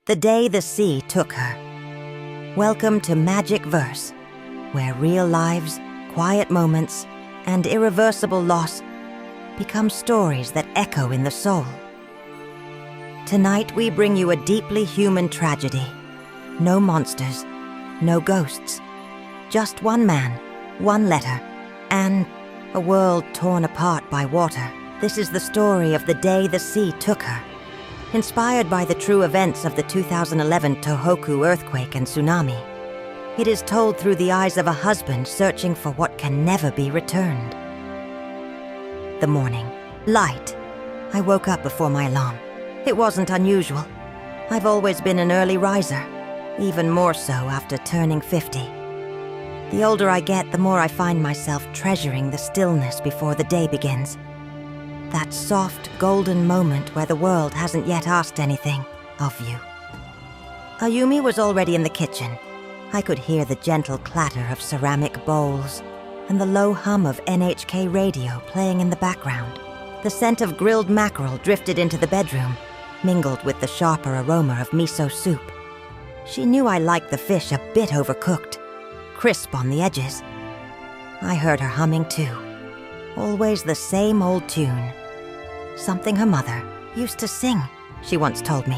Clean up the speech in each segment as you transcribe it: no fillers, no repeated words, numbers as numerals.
The Day the Sea Took Her. Welcome to Magic Verse, where real lives, quiet moments, and irreversible loss become stories that echo in the soul. Tonight we bring you a deeply human tragedy. No monsters, no ghosts. Just one man, one letter, and a world torn apart by water. This is the story of the day the sea took her. Inspired by the true events of the 2011 Tōhoku earthquake and tsunami, it is told through the eyes of a husband searching for what can never be returned. The morning. Light. I woke up before my alarm. It wasn't unusual. I've always been an early riser, even more so after turning 50. The older I get, the more I find myself treasuring the stillness before the day begins. That soft, golden moment where the world hasn't yet asked anything of you. Ayumi was already in the kitchen. I could hear the gentle clatter of ceramic bowls and the low hum of NHK radio playing in the background. The scent of grilled mackerel drifted into the bedroom, mingled with the sharper aroma of miso soup. She knew I liked the fish a bit overcooked, crisp on the edges. I heard her humming too. Always the same old tune. Something her mother used to sing, she once told me.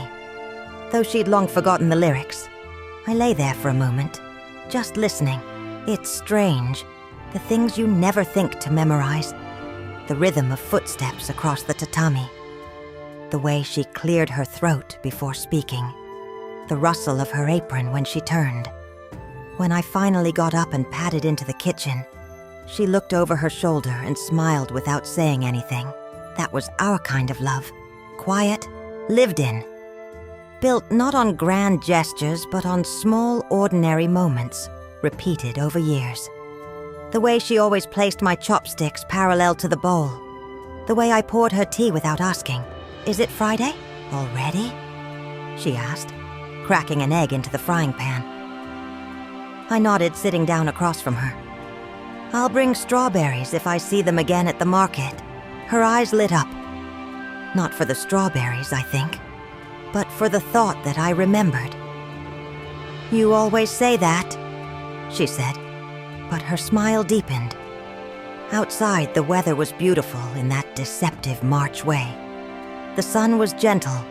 Though she'd long forgotten the lyrics, I lay there for a moment, just listening. It's strange, the things you never think to memorize. The rhythm of footsteps across the tatami. The way she cleared her throat before speaking. The rustle of her apron when she turned. When I finally got up and padded into the kitchen, she looked over her shoulder and smiled without saying anything. That was our kind of love. Quiet, lived in. Built not on grand gestures, but on small, ordinary moments, repeated over years. The way she always placed my chopsticks parallel to the bowl. The way I poured her tea without asking. "Is it Friday? Already?" she asked, cracking an egg into the frying pan. I nodded, sitting down across from her. "I'll bring strawberries if I see them again at the market." Her eyes lit up. Not for the strawberries, I think, but for the thought that I remembered. "You always say that," she said, but her smile deepened. Outside, the weather was beautiful in that deceptive March way. The sun was gentle.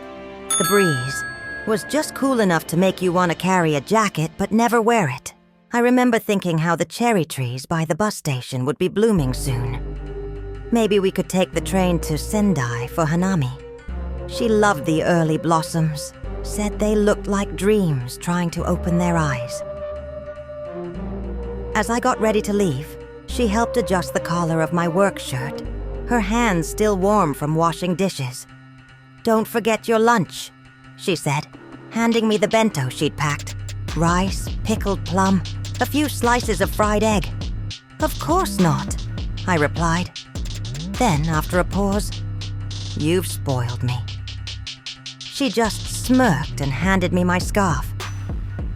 The breeze was just cool enough to make you want to carry a jacket but never wear it. I remember thinking how the cherry trees by the bus station would be blooming soon. Maybe we could take the train to Sendai for Hanami. She loved the early blossoms, said they looked like dreams trying to open their eyes. As I got ready to leave, she helped adjust the collar of my work shirt, her hands still warm from washing dishes. "Don't forget your lunch," she said, handing me the bento she'd packed. Rice, pickled plum, a few slices of fried egg. "Of course not," I replied. Then, after a pause, "You've spoiled me." She just smirked and handed me my scarf.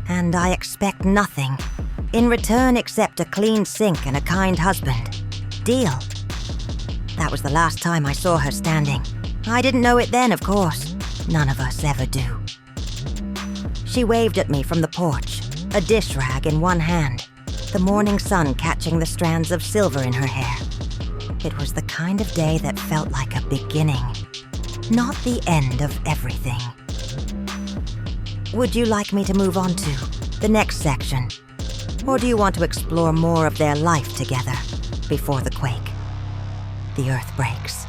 And I expect nothing in return except a clean sink and a kind husband. Deal. That was the last time I saw her standing. I didn't know it then, of course. None of us ever do. She waved at me from the porch, a dish rag in one hand, the morning sun catching the strands of silver in her hair. It was the kind of day that felt like a beginning, not the end of everything. "Would you like me to move on to the next section? Or do you want to explore more of their life together before the quake? The earth breaks."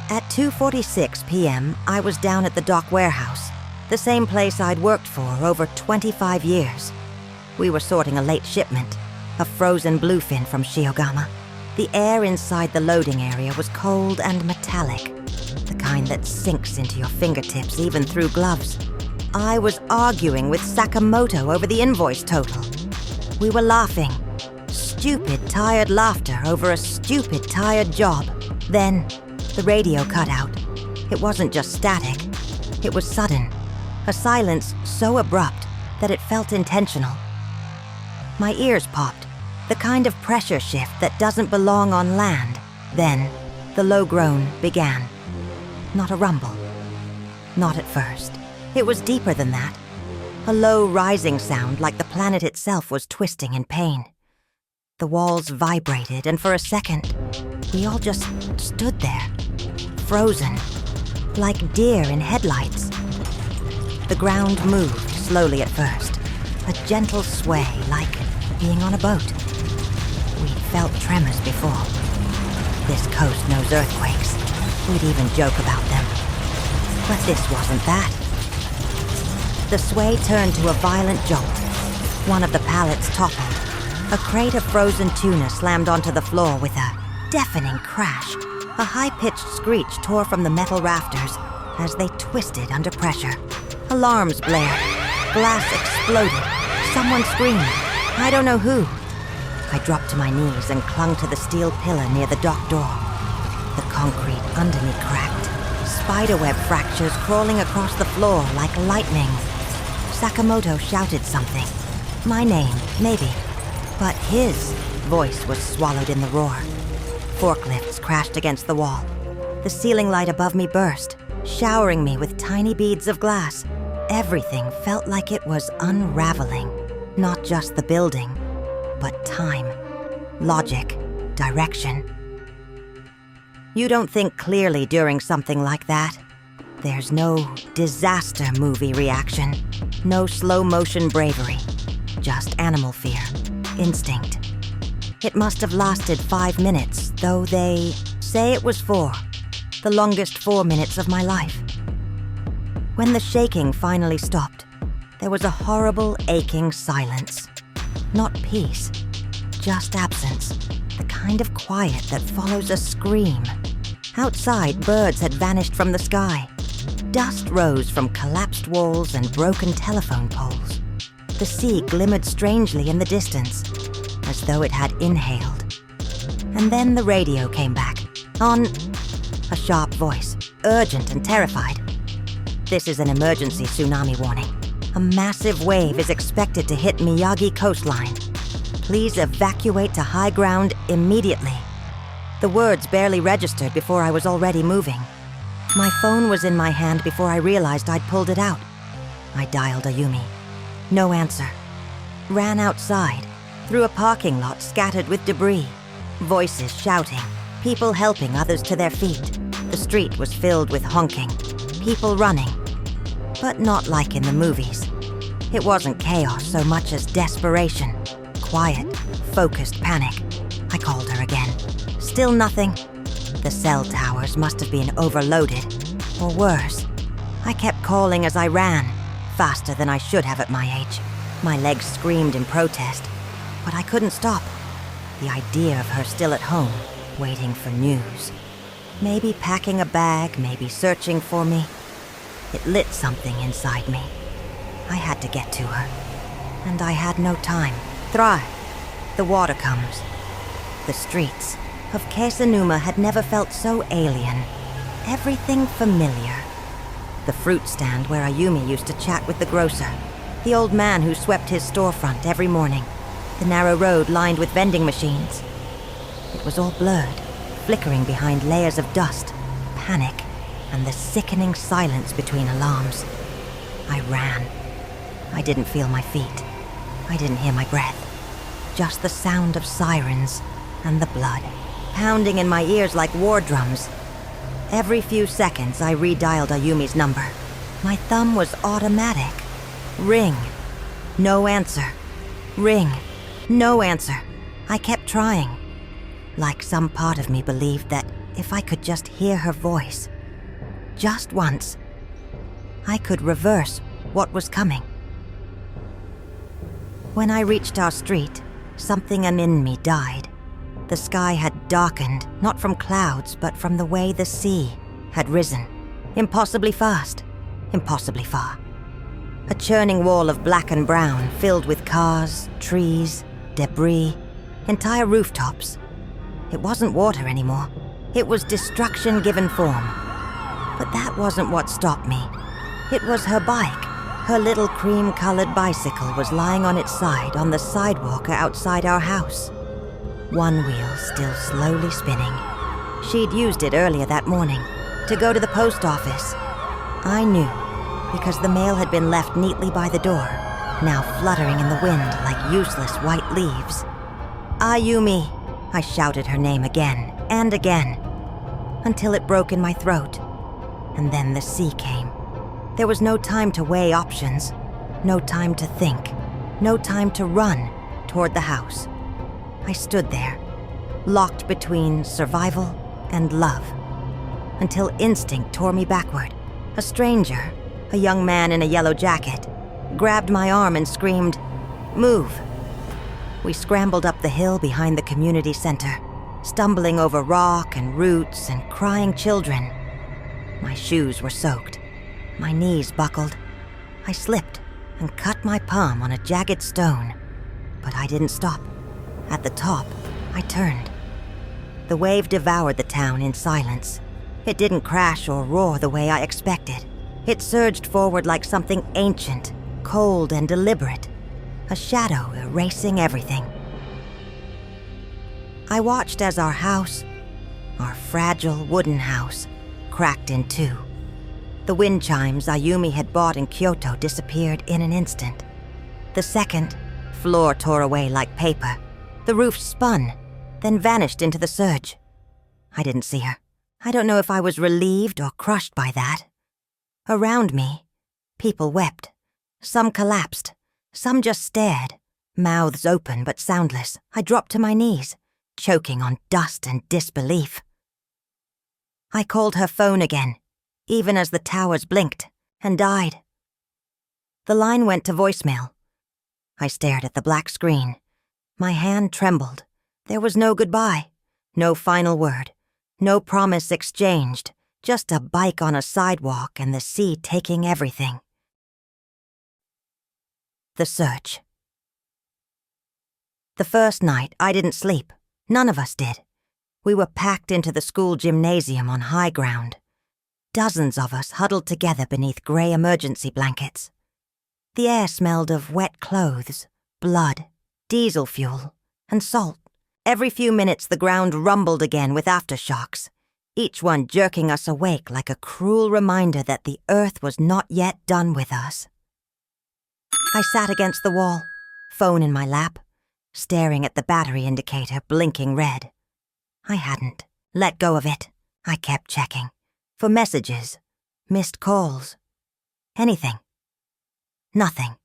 At 2:46 p.m., I was down at the dock warehouse, the same place I'd worked for over 25 years. We were sorting a late shipment, a frozen bluefin from Shiogama. The air inside the loading area was cold and metallic, the kind that sinks into your fingertips even through gloves. I was arguing with Sakamoto over the invoice total. We were laughing. Stupid, tired laughter over a stupid, tired job. Then, the radio cut out. It wasn't just static. It was sudden. A silence so abrupt that it felt intentional. My ears popped. The kind of pressure shift that doesn't belong on land. Then, the low groan began. Not a rumble. Not at first. It was deeper than that. A low rising sound like the planet itself was twisting in pain. The walls vibrated, and for a second, we all just stood there, frozen, like deer in headlights. The ground moved slowly at first, a gentle sway like being on a boat. We'd felt tremors before. This coast knows earthquakes. We'd even joke about them. But this wasn't that. The sway turned to a violent jolt. One of the pallets toppled. A crate of frozen tuna slammed onto the floor with a deafening crash. A high-pitched screech tore from the metal rafters as they twisted under pressure. Alarms blared. Glass exploded. Someone screamed. I don't know who. I dropped to my knees and clung to the steel pillar near the dock door. The concrete under me cracked. Spiderweb fractures crawling across the floor like lightning. Sakamoto shouted something. My name, maybe. But his voice was swallowed in the roar. Forklifts crashed against the wall. The ceiling light above me burst, showering me with tiny beads of glass. Everything felt like it was unraveling. Not just the building, but time, logic, direction. You don't think clearly during something like that. There's no disaster movie reaction, no slow-motion bravery, just animal fear, instinct. It must have lasted 5 minutes, though they say it was 4, the longest 4 minutes of my life. When the shaking finally stopped, there was a horrible, aching silence. Not peace, just absence, the kind of quiet that follows a scream. Outside, birds had vanished from the sky. Dust rose from collapsed walls and broken telephone poles. The sea glimmered strangely in the distance, as though it had inhaled. And then the radio came back, on a sharp voice, urgent and terrified. This is an emergency tsunami warning. A massive wave is expected to hit Miyagi coastline. Please evacuate to high ground immediately. The words barely registered before I was already moving. My phone was in my hand before I realized I'd pulled it out. I dialed Ayumi. No answer. Ran outside, through a parking lot scattered with debris. Voices shouting, people helping others to their feet. The street was filled with honking, people running. But not like in the movies. It wasn't chaos so much as desperation. Quiet, focused panic. I called her again. Still nothing. The cell towers must have been overloaded. Or worse. I kept calling as I ran, faster than I should have at my age. My legs screamed in protest, but I couldn't stop. The idea of her still at home, waiting for news. Maybe packing a bag, maybe searching for me. It lit something inside me. I had to get to her. And I had no time. Thrive. The water comes. The streets of Kesanuma had never felt so alien. Everything familiar. The fruit stand where Ayumi used to chat with the grocer. The old man who swept his storefront every morning. The narrow road lined with vending machines. It was all blurred, flickering behind layers of dust, panic, and the sickening silence between alarms. I ran. I didn't feel my feet. I didn't hear my breath. Just the sound of sirens and the blood, pounding in my ears like war drums. Every few seconds, I redialed Ayumi's number. My thumb was automatic. Ring. No answer. Ring. No answer. I kept trying. Like some part of me believed that if I could just hear her voice, just once, I could reverse what was coming. When I reached our street, something in me died. The sky had darkened, not from clouds, but from the way the sea had risen. Impossibly fast, impossibly far. A churning wall of black and brown filled with cars, trees, debris, entire rooftops. It wasn't water anymore. It was destruction given form. But that wasn't what stopped me. It was her bike. Her little cream-colored bicycle was lying on its side on the sidewalk outside our house. One wheel still slowly spinning. She'd used it earlier that morning to go to the post office. I knew because the mail had been left neatly by the door, now fluttering in the wind like useless white leaves. Ayumi! I shouted her name again and again, until it broke in my throat. And then the sea came. There was no time to weigh options, no time to think, no time to run toward the house. I stood there, locked between survival and love, until instinct tore me backward. A stranger, a young man in a yellow jacket, grabbed my arm and screamed, "Move!" We scrambled up the hill behind the community center, stumbling over rock and roots and crying children. My shoes were soaked. My knees buckled. I slipped and cut my palm on a jagged stone. But I didn't stop. At the top, I turned. The wave devoured the town in silence. It didn't crash or roar the way I expected. It surged forward like something ancient, cold and deliberate, a shadow erasing everything. I watched as our house, our fragile wooden house, cracked in two. The wind chimes Ayumi had bought in Kyoto disappeared in an instant. The second, floor tore away like paper. The roof spun, then vanished into the surge. I didn't see her. I don't know if I was relieved or crushed by that. Around me, people wept. Some collapsed. Some just stared, mouths open but soundless. I dropped to my knees, choking on dust and disbelief. I called her phone again, even as the towers blinked, and died. The line went to voicemail. I stared at the black screen. My hand trembled. There was no goodbye, no final word, no promise exchanged, just a bike on a sidewalk and the sea taking everything. The search. The first night, I didn't sleep. None of us did. We were packed into the school gymnasium on high ground. Dozens of us huddled together beneath gray emergency blankets. The air smelled of wet clothes, blood, diesel fuel, and salt. Every few minutes the ground rumbled again with aftershocks, each one jerking us awake like a cruel reminder that the earth was not yet done with us. I sat against the wall, phone in my lap, staring at the battery indicator blinking red. I hadn't let go of it. I kept checking. For messages, missed calls, anything. Nothing.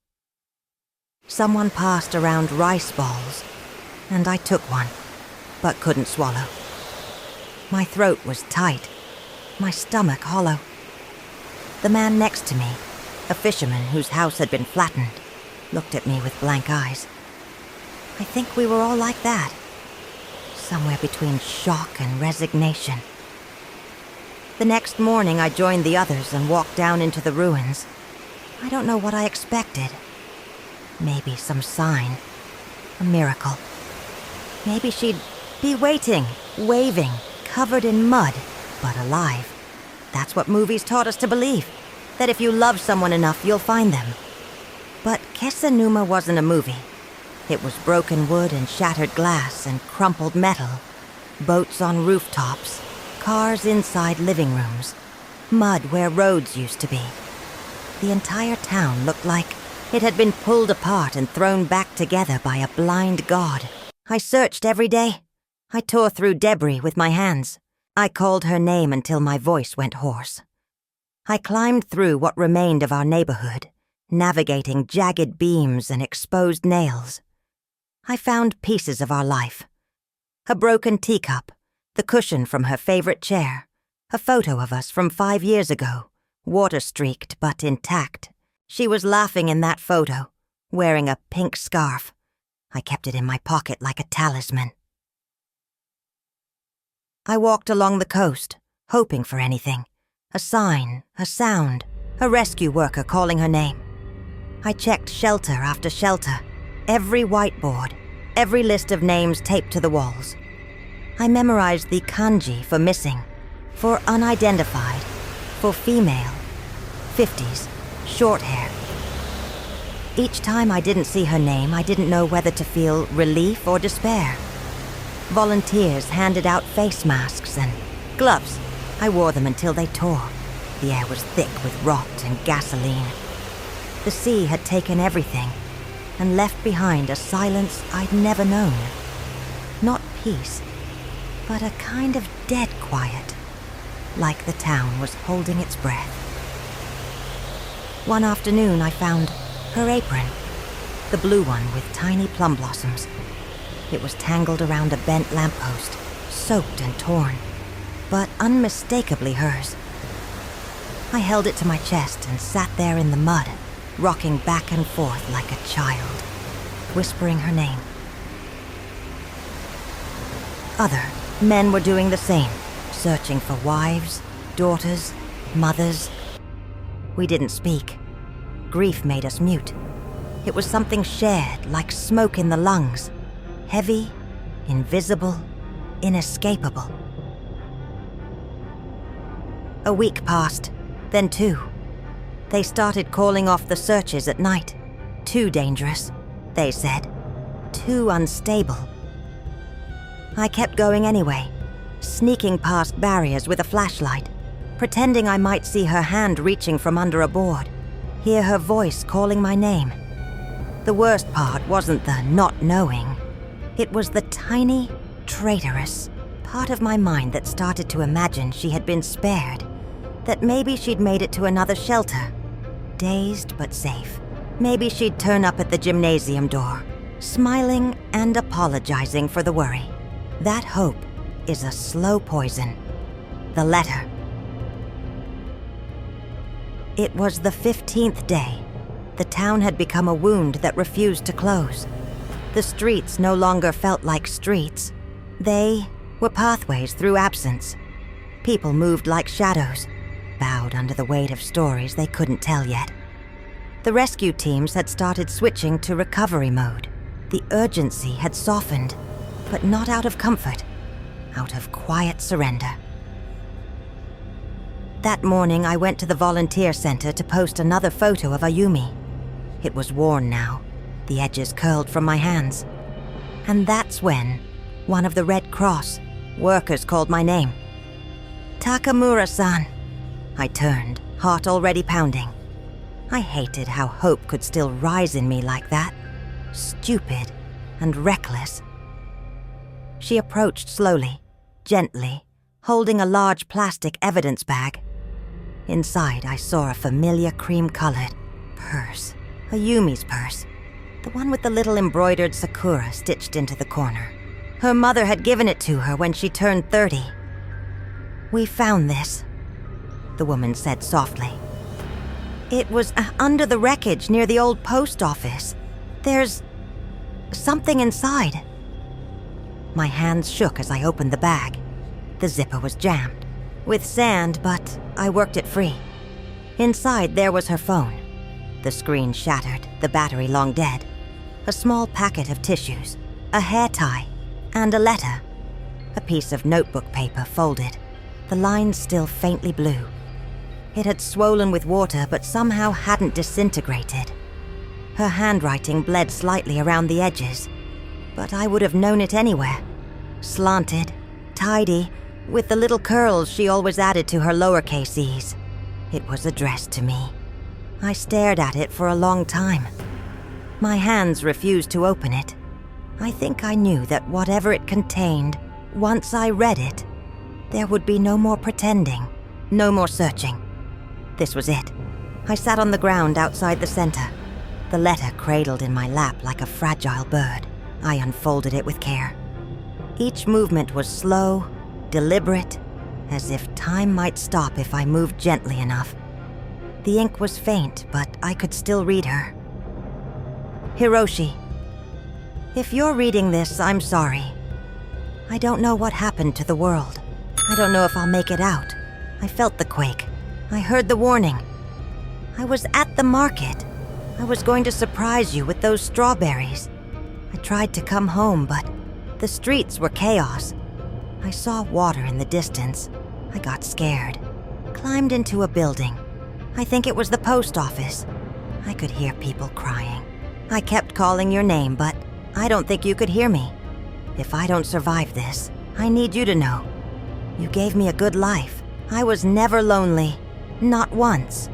Someone passed around rice balls, and I took one, but couldn't swallow. My throat was tight, my stomach hollow. The man next to me, a fisherman whose house had been flattened, looked at me with blank eyes. I think we were all like that, somewhere between shock and resignation. The next morning I joined the others and walked down into the ruins. I don't know what I expected. Maybe some sign, a miracle. Maybe she'd be waiting, waving, covered in mud, but alive. That's what movies taught us to believe, that if you love someone enough, you'll find them. But Kesennuma wasn't a movie. It was broken wood and shattered glass and crumpled metal, boats on rooftops, cars inside living rooms, mud where roads used to be. The entire town looked like it had been pulled apart and thrown back together by a blind god. I searched every day. I tore through debris with my hands. I called her name until my voice went hoarse. I climbed through what remained of our neighborhood, navigating jagged beams and exposed nails. I found pieces of our life. A broken teacup, the cushion from her favorite chair, a photo of us from 5 years ago, water-streaked but intact. She was laughing in that photo, wearing a pink scarf. I kept it in my pocket like a talisman. I walked along the coast, hoping for anything. A sign, a sound, a rescue worker calling her name. I checked shelter after shelter, every whiteboard, every list of names taped to the walls. I memorized the kanji for missing, for unidentified, for female, 50s, short hair. Each time I didn't see her name, I didn't know whether to feel relief or despair. Volunteers handed out face masks and gloves. I wore them until they tore. The air was thick with rot and gasoline. The sea had taken everything and left behind a silence I'd never known. Not peace, but a kind of dead quiet, like the town was holding its breath. One afternoon I found her apron, the blue one with tiny plum blossoms. It was tangled around a bent lamppost, soaked and torn, but unmistakably hers. I held it to my chest and sat there in the mud, rocking back and forth like a child, whispering her name. Other men were doing the same, searching for wives, daughters, mothers. We didn't speak. Grief made us mute. It was something shared, like smoke in the lungs. Heavy, invisible, inescapable. A week passed, then 2. They started calling off the searches at night. Too dangerous, they said. Too unstable. I kept going anyway, sneaking past barriers with a flashlight, pretending I might see her hand reaching from under a board, hear her voice calling my name. The worst part wasn't the not knowing. It was the tiny, traitorous part of my mind that started to imagine she had been spared, that maybe she'd made it to another shelter, dazed but safe. Maybe she'd turn up at the gymnasium door, smiling and apologizing for the worry. That hope is a slow poison. The letter. It was the 15th day. The town had become a wound that refused to close. The streets no longer felt like streets. They were pathways through absence. People moved like shadows, bowed under the weight of stories they couldn't tell yet. The rescue teams had started switching to recovery mode. The urgency had softened, but not out of comfort, out of quiet surrender. That morning, I went to the volunteer center to post another photo of Ayumi. It was worn now, the edges curled from my hands. And that's when one of the Red Cross workers called my name. Takamura-san. I turned, heart already pounding. I hated how hope could still rise in me like that. Stupid and reckless. She approached slowly, gently, holding a large plastic evidence bag. Inside, I saw a familiar cream-colored purse. Ayumi's purse. The one with the little embroidered sakura stitched into the corner. Her mother had given it to her when she turned 30. "We found this," the woman said softly. "It was under the wreckage near the old post office. There's something inside." My hands shook as I opened the bag. The zipper was jammed, with sand, but I worked it free. Inside there was her phone. The screen shattered, the battery long dead. A small packet of tissues, a hair tie, and a letter. A piece of notebook paper folded, the lines still faintly blue. It had swollen with water, but somehow hadn't disintegrated. Her handwriting bled slightly around the edges, but I would have known it anywhere. Slanted, tidy, with the little curls she always added to her lowercase e's. It was addressed to me. I stared at it for a long time. My hands refused to open it. I think I knew that whatever it contained, once I read it, there would be no more pretending, no more searching. This was it. I sat on the ground outside the center, the letter cradled in my lap like a fragile bird. I unfolded it with care. Each movement was slow, deliberate, as if time might stop if I moved gently enough. The ink was faint, but I could still read her. Hiroshi, if you're reading this, I'm sorry. I don't know what happened to the world. I don't know if I'll make it out. I felt the quake. I heard the warning. I was at the market. I was going to surprise you with those strawberries. I tried to come home, but the streets were chaos. I saw water in the distance. I got scared. Climbed into a building. I think it was the post office. I could hear people crying. I kept calling your name, but I don't think you could hear me. If I don't survive this, I need you to know. You gave me a good life. I was never lonely. Not once.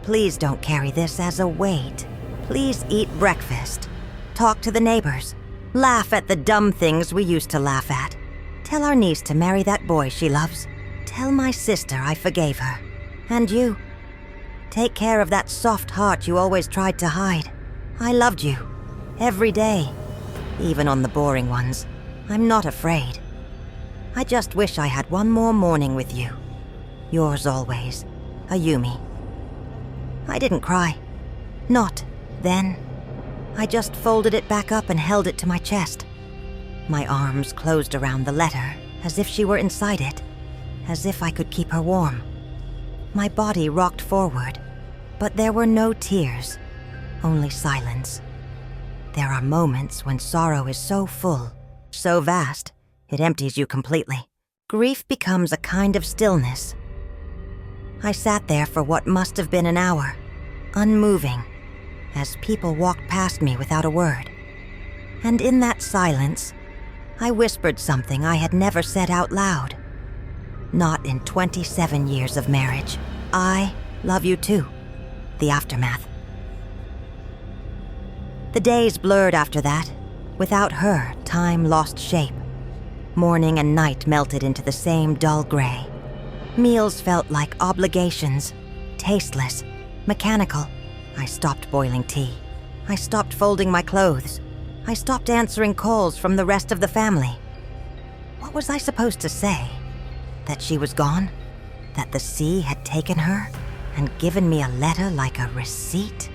Please don't carry this as a weight. Please eat breakfast. Talk to the neighbors. Laugh at the dumb things we used to laugh at. Tell our niece to marry that boy she loves. Tell my sister I forgave her. And you. Take care of that soft heart you always tried to hide. I loved you. Every day. Even on the boring ones. I'm not afraid. I just wish I had one more morning with you. Yours always, Ayumi. I didn't cry. Not then. I just folded it back up and held it to my chest. My arms closed around the letter, as if she were inside it, as if I could keep her warm. My body rocked forward, but there were no tears, only silence. There are moments when sorrow is so full, so vast, it empties you completely. Grief becomes a kind of stillness. I sat there for what must have been an hour, unmoving, as people walked past me without a word. And in that silence, I whispered something I had never said out loud. Not in 27 years of marriage. I love you too. The aftermath. The days blurred after that. Without her, time lost shape. Morning and night melted into the same dull gray. Meals felt like obligations, tasteless, mechanical. I stopped boiling tea. I stopped folding my clothes. I stopped answering calls from the rest of the family. What was I supposed to say? That she was gone? That the sea had taken her and given me a letter like a receipt?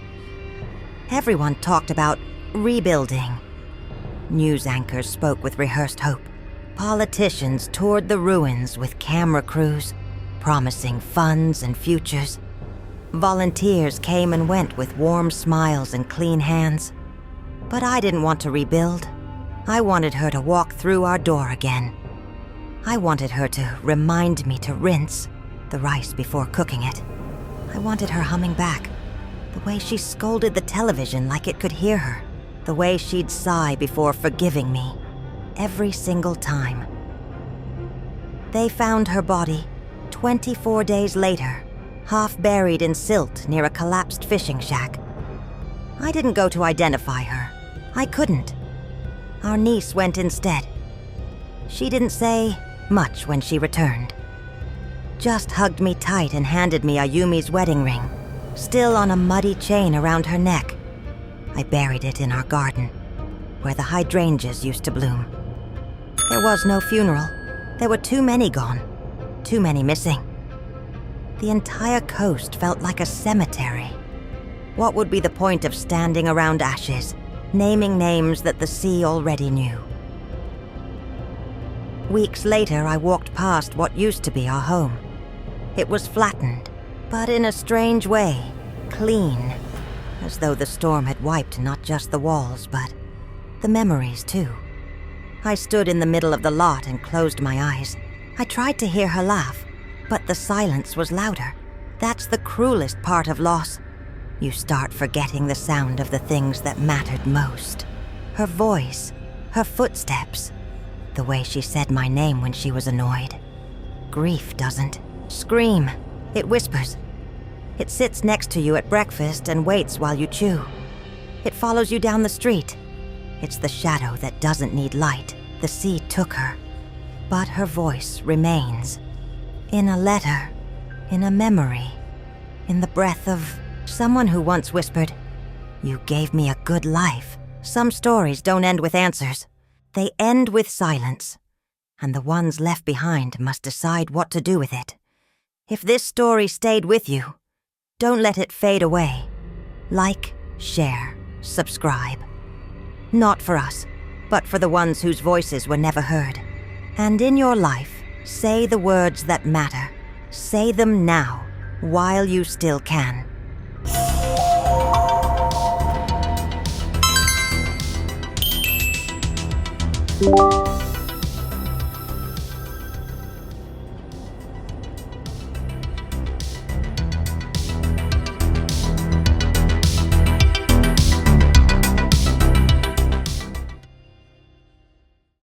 Everyone talked about rebuilding. News anchors spoke with rehearsed hope. Politicians toured the ruins with camera crews, promising funds and futures. Volunteers came and went with warm smiles and clean hands. But I didn't want to rebuild. I wanted her to walk through our door again. I wanted her to remind me to rinse the rice before cooking it. I wanted her humming back, the way she scolded the television like it could hear her, the way she'd sigh before forgiving me, every single time. They found her body 24 days later, half buried in silt near a collapsed fishing shack. I didn't go to identify her. I couldn't. Our niece went instead. She didn't say much when she returned. Just hugged me tight and handed me Ayumi's wedding ring, still on a muddy chain around her neck. I buried it in our garden, where the hydrangeas used to bloom. There was no funeral. There were too many gone, too many missing. The entire coast felt like a cemetery. What would be the point of standing around ashes, naming names that the sea already knew? Weeks later, I walked past what used to be our home. It was flattened, but in a strange way, clean, as though the storm had wiped not just the walls, but the memories too. I stood in the middle of the lot and closed my eyes. I tried to hear her laugh, but the silence was louder. That's the cruelest part of loss. You start forgetting the sound of the things that mattered most. Her voice, her footsteps, the way she said my name when she was annoyed. Grief doesn't scream. It whispers. It sits next to you at breakfast and waits while you chew. It follows you down the street. It's the shadow that doesn't need light. The sea took her, but her voice remains. In a letter, in a memory, in the breath of someone who once whispered, "You gave me a good life." Some stories don't end with answers. They end with silence, and the ones left behind must decide what to do with it. If this story stayed with you, don't let it fade away. Like, share, subscribe. Not for us, but for the ones whose voices were never heard. And in your life, say the words that matter. Say them now, while you still can.